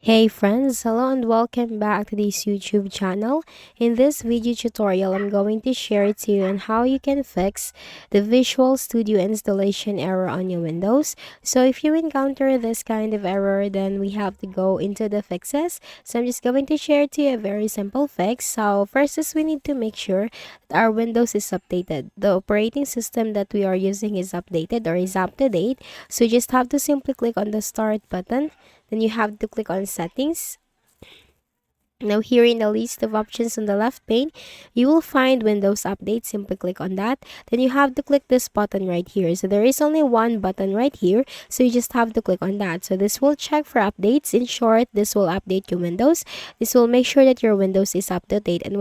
Hey friends, hello and welcome back to this YouTube channel. In this video tutorial, I'm going to share to you on how you can fix the Visual Studio installation error on your Windows. So if you encounter this kind of error, then we have to go into the fixes. So I'm just going to share to you a very simple fix. So first is we need to make sure that our Windows is updated. The operating system that we are using is updated or is up to date. So you just have to simply click on the start button. Then you have to click on settings. Now here in the list of options on the left pane, you will find Windows Update. Simply click on that. Then you have to click this button right here. So there is only one button right here. So you just have to click on that. So this will check for updates. In short, this will update your Windows. This will make sure that your Windows is up to date. And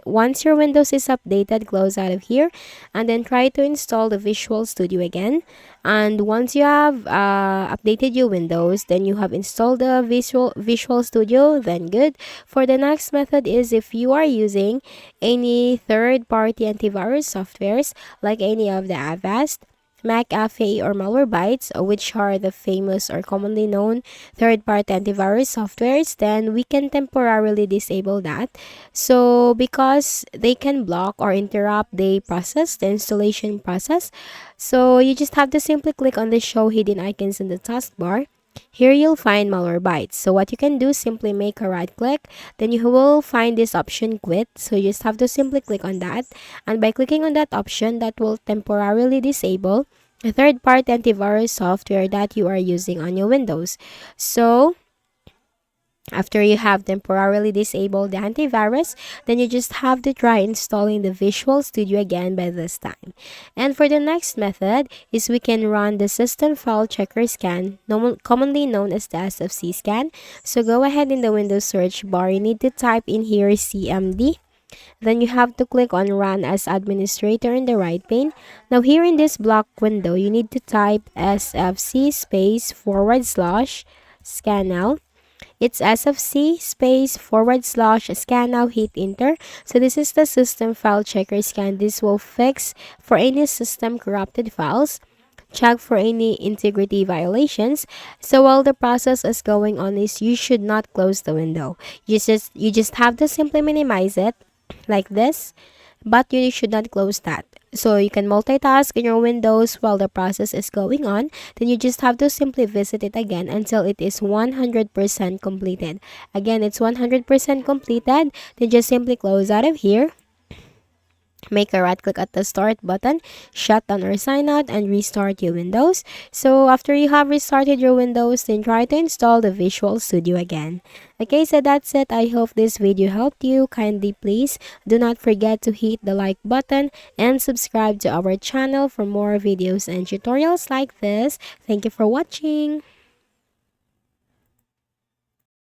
once your Windows is updated, close out of here. And then try to install the Visual Studio again. And once you have updated your Windows, then you have installed the Visual Studio, then good. For the next method is if you are using any third-party antivirus softwares like any of the Avast, McAfee, or Malwarebytes, which are the famous or commonly known third-party antivirus softwares, then we can temporarily disable that. So because they can block or interrupt the installation process, so you just have to simply click on the show hidden icons in the taskbar. Here you'll find Malwarebytes. So what you can do, simply make a right click, then you will find this option quit. So you just have to simply click on that, and by clicking on that option, that will temporarily disable a third-party antivirus software that you are using on your Windows. So after you have temporarily disabled the antivirus, then you just have to try installing the Visual Studio again by this time. And for the next method is we can run the System File Checker Scan, commonly known as the SFC Scan. So go ahead in the Windows search bar, you need to type in here CMD. Then you have to click on Run as Administrator in the right pane. Now here in this block window, you need to type SFC /scan now. It's SFC /scan now, hit enter. So this is the system file checker scan. This will fix for any system corrupted files, check for any integrity violations. So while the process is going on, is you should not close the window. You just have to simply minimize it like this, but you should not close that. So you can multitask in your Windows while the process is going on. Then you just have to simply visit it again until it is 100% completed. Again, it's 100% completed. Then just simply close out of here. Make a right click at the start button, shut down or sign out, and restart your Windows. So after you have restarted your Windows, then try to install the Visual Studio again. Okay, so that's it. I hope this video helped you. Kindly please do not forget to hit the like button and subscribe to our channel for more videos and tutorials like this. Thank you for watching.